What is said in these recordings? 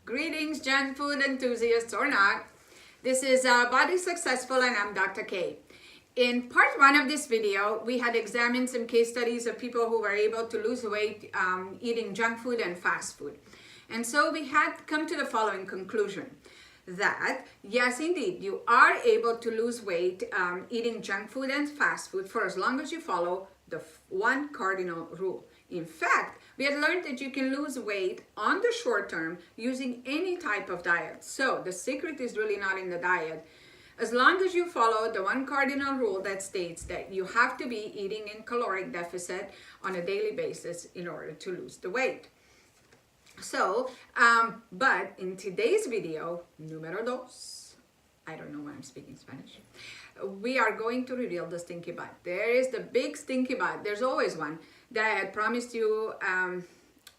Greetings, junk food enthusiasts or not. This is Body Successful and I'm Dr. K. In part one of this video, we had examined some case studies of people who were able to lose weight eating junk food and fast food. And so we had come to the following conclusion that yes, indeed, you are able to lose weight eating junk food and fast food for as long as you follow the one cardinal rule. In fact, we had learned that you can lose weight on the short term using any type of diet. So the secret is really not in the diet. As long as you follow the one cardinal rule that states that you have to be eating in caloric deficit on a daily basis in order to lose the weight. So, but in today's video, numero dos, I don't know why I'm speaking Spanish, we are going to reveal the stinky butt. There is the big stinky butt. There's always one that I had promised you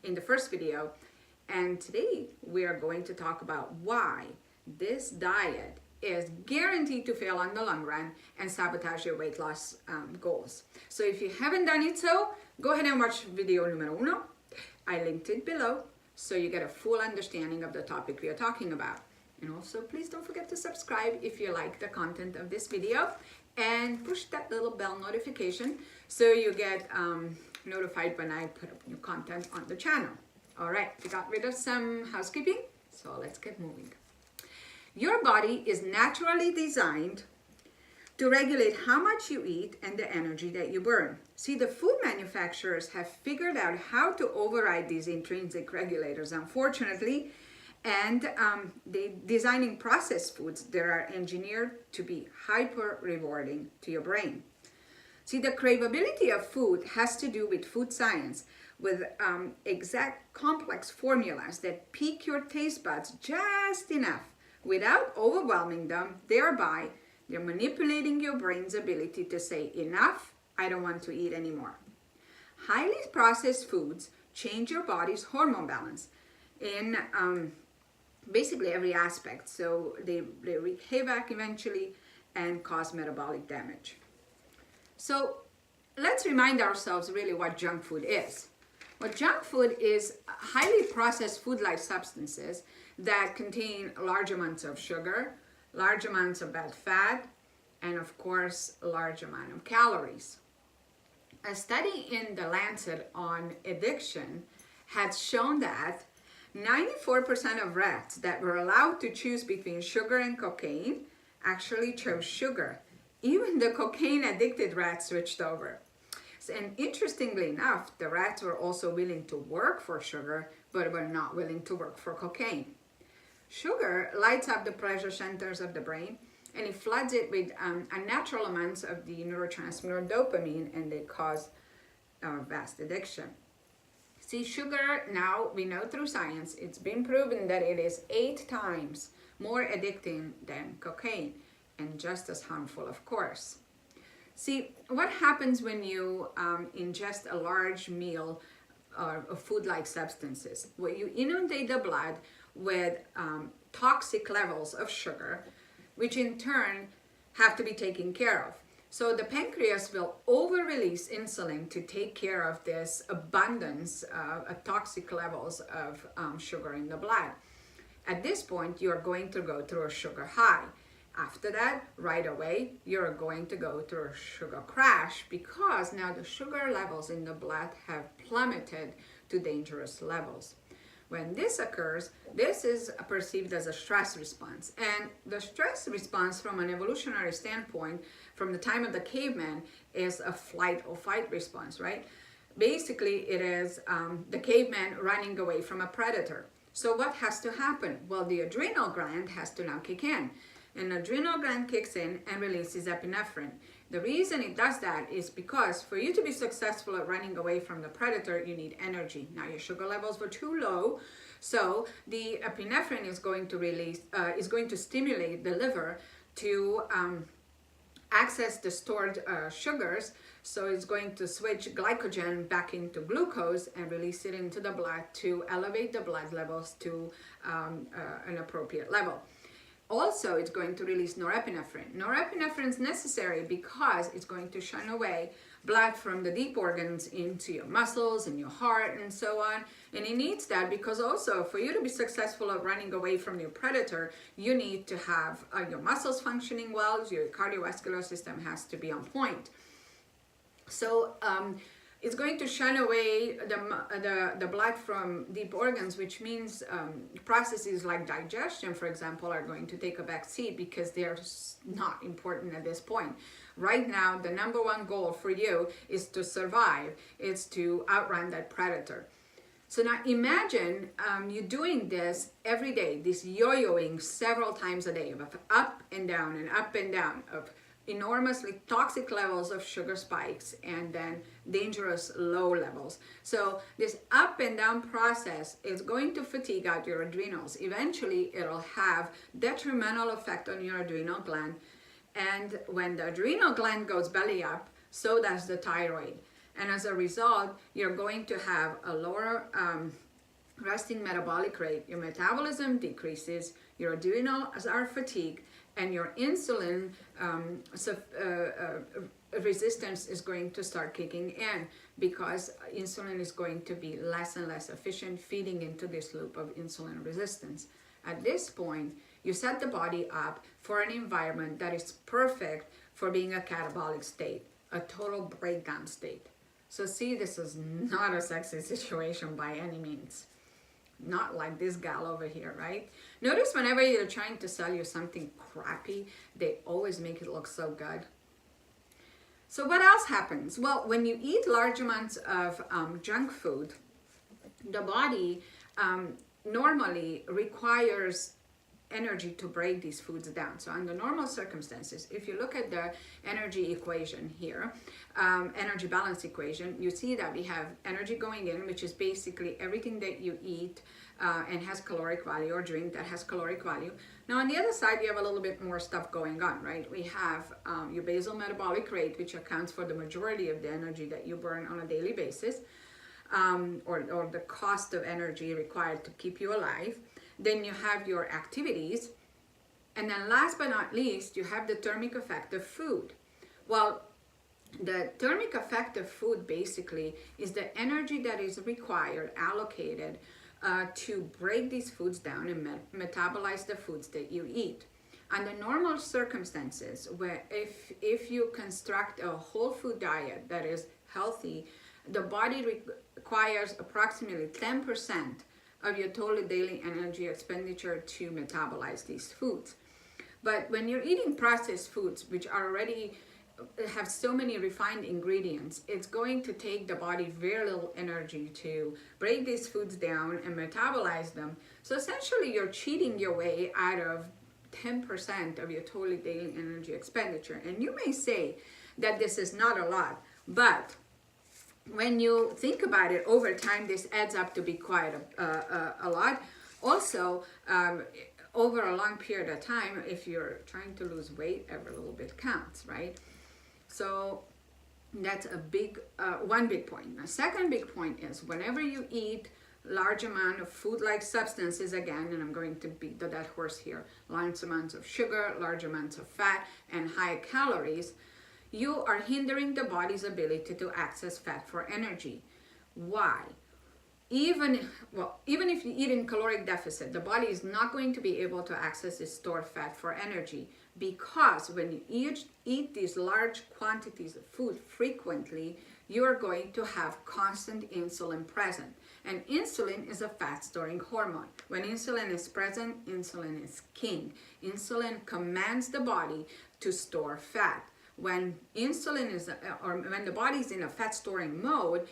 in the first video. And today we are going to talk about why this diet is guaranteed to fail on the long run and sabotage your weight loss goals. So if you haven't done it so, go ahead and watch video numero uno. I linked it below so you get a full understanding of the topic we are talking about. And also, please don't forget to subscribe if you like the content of this video and push that little bell notification so you get notified when I put up new content on the channel. All right, we got rid of some housekeeping, so let's get moving. Your body is naturally designed to regulate how much you eat and the energy that you burn. See, the food manufacturers have figured out how to override these intrinsic regulators, unfortunately, and they designing processed foods that are engineered to be hyper rewarding to your brain. See, the craveability of food has to do with food science, with exact complex formulas that pique your taste buds just enough without overwhelming them. Thereby, they're manipulating your brain's ability to say, enough, I don't want to eat anymore. Highly processed foods change your body's hormone balance in basically every aspect. So they wreak havoc eventually and cause metabolic damage. So let's remind ourselves really what junk food is. Well, junk food is highly processed food-like substances that contain large amounts of sugar, large amounts of bad fat, and of course, a large amount of calories. A study in The Lancet on addiction had shown that 94% of rats that were allowed to choose between sugar and cocaine actually chose sugar. Even the cocaine-addicted rats switched over. And interestingly enough, the rats were also willing to work for sugar, but were not willing to work for cocaine. Sugar lights up the pleasure centers of the brain, and it floods it with unnatural amounts of the neurotransmitter dopamine, and they cause vast addiction. See, sugar, now we know through science, it's been proven that it is 8 times more addicting than cocaine, and just as harmful, of course. See, what happens when you ingest a large meal of food-like substances? Well, you inundate the blood with toxic levels of sugar, which in turn have to be taken care of. So the pancreas will over-release insulin to take care of this abundance of toxic levels of sugar in the blood. At this point, you're going to go through a sugar high. After that, right away, you're going to go through a sugar crash because now the sugar levels in the blood have plummeted to dangerous levels. When this occurs, this is perceived as a stress response. And the stress response from an evolutionary standpoint, from the time of the caveman, is a flight or fight response, right? Basically, it is the caveman running away from a predator. So what has to happen? Well, the adrenal gland has to now kick in. And the adrenal gland kicks in and releases epinephrine. The reason it does that is because for you to be successful at running away from the predator, you need energy. Now your sugar levels were too low, so the epinephrine is going to stimulate the liver to access the stored sugars. So it's going to switch glycogen back into glucose and release it into the blood to elevate the blood levels to an appropriate level. Also, it's going to release norepinephrine. Norepinephrine is necessary because it's going to shun away blood from the deep organs into your muscles and your heart and so on. And it needs that because also for you to be successful at running away from your predator, you need to have your muscles functioning well, your cardiovascular system has to be on point. So it's going to shun away the blood from deep organs, which means processes like digestion, for example, are going to take a back seat because they're not important at this point. Right now, the number one goal for you is to survive. It's to outrun that predator. So now imagine you doing this every day, this yo-yoing several times a day, of up and down, of enormously toxic levels of sugar spikes and then dangerous low levels. So this up and down process is going to fatigue out your adrenals. Eventually it'll have detrimental effect on your adrenal gland, and when the adrenal gland goes belly up, so does the thyroid, and as a result you're going to have a lower resting metabolic rate. Your metabolism decreases, your adrenals are fatigued, and your insulin resistance is going to start kicking in because insulin is going to be less and less efficient, feeding into this loop of insulin resistance. At this point, you set the body up for an environment that is perfect for being a catabolic state, a total breakdown state. So see, this is not a sexy situation by any means. Not like this gal over here, right? Notice whenever you're trying to sell you something crappy, they always make it look so good. So what else happens? Well, when you eat large amounts of junk food, the body normally requires energy to break these foods down. So under normal circumstances, if you look at the energy equation here, energy balance equation, you see that we have energy going in, which is basically everything that you eat and has caloric value, or drink that has caloric value. Now on the other side, you have a little bit more stuff going on, right? We have your basal metabolic rate, which accounts for the majority of the energy that you burn on a daily basis, or the cost of energy required to keep you alive. Then you have your activities, and then last but not least, you have the thermic effect of food. Well, the thermic effect of food basically is the energy that is required, allocated to break these foods down and metabolize the foods that you eat. Under normal circumstances, where if you construct a whole food diet that is healthy, the body requires approximately 10% of your total daily energy expenditure to metabolize these foods. But when you're eating processed foods, which are already have so many refined ingredients, it's going to take the body very little energy to break these foods down and metabolize them. So essentially you're cheating your way out of 10% of your total daily energy expenditure. And you may say that this is not a lot, but when you think about it, over time, this adds up to be quite a lot. Also, over a long period of time, if you're trying to lose weight, every little bit counts, right? So that's a big, one big point. The second big point is whenever you eat large amount of food-like substances, again, and I'm going to beat the dead horse here, large amounts of sugar, large amounts of fat, and high calories, you are hindering the body's ability to access fat for energy. Why? Even if you eat in caloric deficit, the body is not going to be able to access its stored fat for energy, because when you eat these large quantities of food frequently, you are going to have constant insulin present. And insulin is a fat-storing hormone. When insulin is present, insulin is king. Insulin commands the body to store fat. When insulin is, or when the body is in a fat storing mode,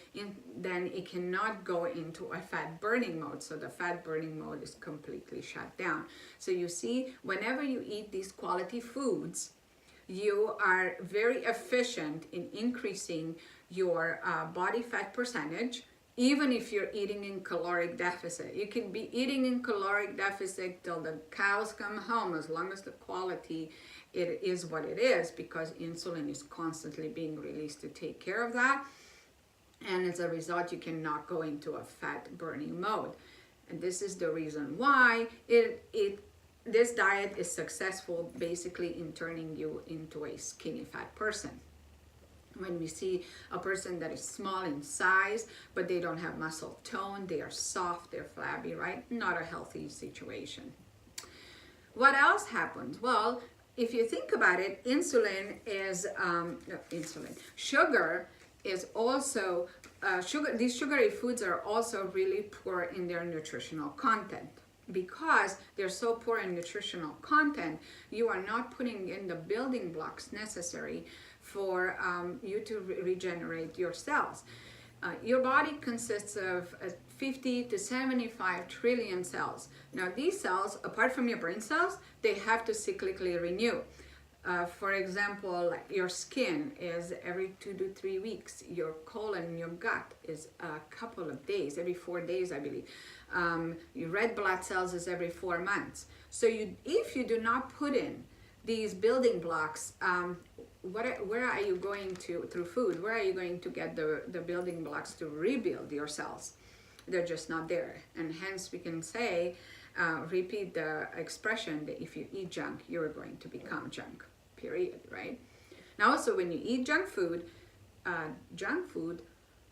then it cannot go into a fat burning mode. So the fat burning mode is completely shut down. So you see, whenever you eat these quality foods, you are very efficient in increasing your body fat percentage, even if you're eating in caloric deficit. You can be eating in caloric deficit till the cows come home, as long as the quality it is what it is, because insulin is constantly being released to take care of that. And as a result, you cannot go into a fat burning mode. And this is the reason why this diet is successful basically in turning you into a skinny fat person. When we see a person that is small in size, but they don't have muscle tone, they are soft, they're flabby, right? Not a healthy situation. What else happens? Well, if you think about it, sugar is also, these sugary foods are also really poor in their nutritional content. Because they're so poor in nutritional content, you are not putting in the building blocks necessary for you to regenerate your cells. Your body consists of 50 to 75 trillion cells. Now these cells, apart from your brain cells, they have to cyclically renew. For example, like your skin is every 2 to 3 weeks. Your colon, your gut is a couple of days, every 4 days, I believe. Your red blood cells is every 4 months. So if you do not put in these building blocks, where are you going to, through food, where are you going to get the building blocks to rebuild your cells? They're just not there. And hence we can say, repeat the expression that if you eat junk, you're going to become junk, period, right? Now also when you eat junk food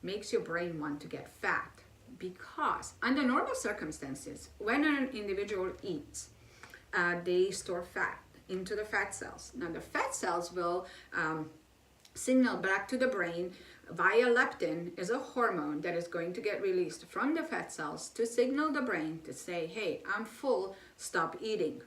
makes your brain want to get fat, because under normal circumstances, when an individual eats, they store fat into the fat cells. Now the fat cells will signal back to the brain via leptin, is a hormone that is going to get released from the fat cells to signal the brain to say, hey, I'm full, stop eating.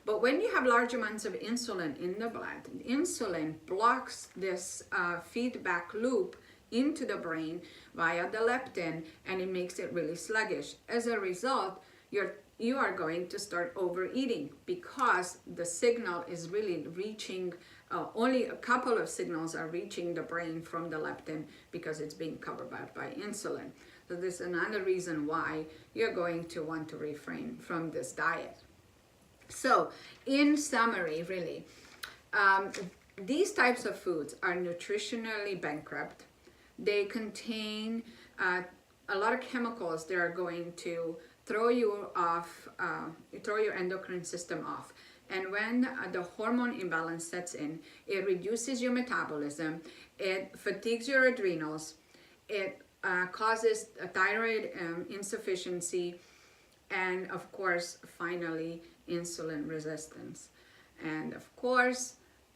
But when you have large amounts of insulin in the blood, insulin blocks this feedback loop into the brain via the leptin, and it makes it really sluggish. As a result, you are going to start overeating, because the signal is really reaching, only a couple of signals are reaching the brain from the leptin because it's being covered by insulin. So this is another reason why you're going to want to refrain from this diet. So in summary, really, these types of foods are nutritionally bankrupt. They contain a lot of chemicals that are going to throw you off, throw your endocrine system off. And when the hormone imbalance sets in, it reduces your metabolism, it fatigues your adrenals, it causes a thyroid insufficiency, and of course, finally, insulin resistance. And of course,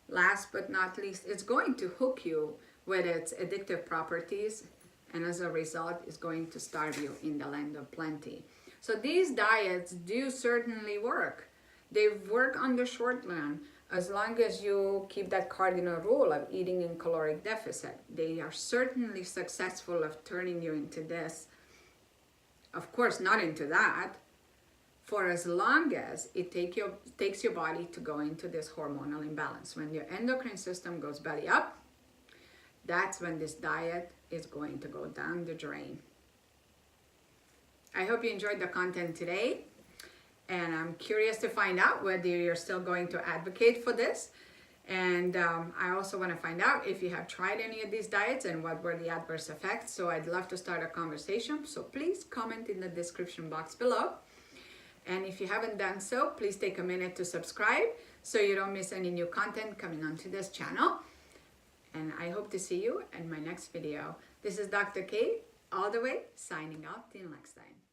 last but not least, it's going to hook you with its addictive properties, and as a result, it's going to starve you in the land of plenty. So these diets do certainly work. They work on the short run, as long as you keep that cardinal rule of eating in caloric deficit. They are certainly successful of turning you into this. Of course, not into that, for as long as it takes your body to go into this hormonal imbalance. When your endocrine system goes belly up, that's when this diet is going to go down the drain. I hope you enjoyed the content today, and I'm curious to find out whether you're still going to advocate for this. And I also want to find out if you have tried any of these diets and what were the adverse effects. So I'd love to start a conversation. So please comment in the description box below. And if you haven't done so, please take a minute to subscribe so you don't miss any new content coming onto this channel. And I hope to see you in my next video. This is Dr. K, all the way, signing out till next time.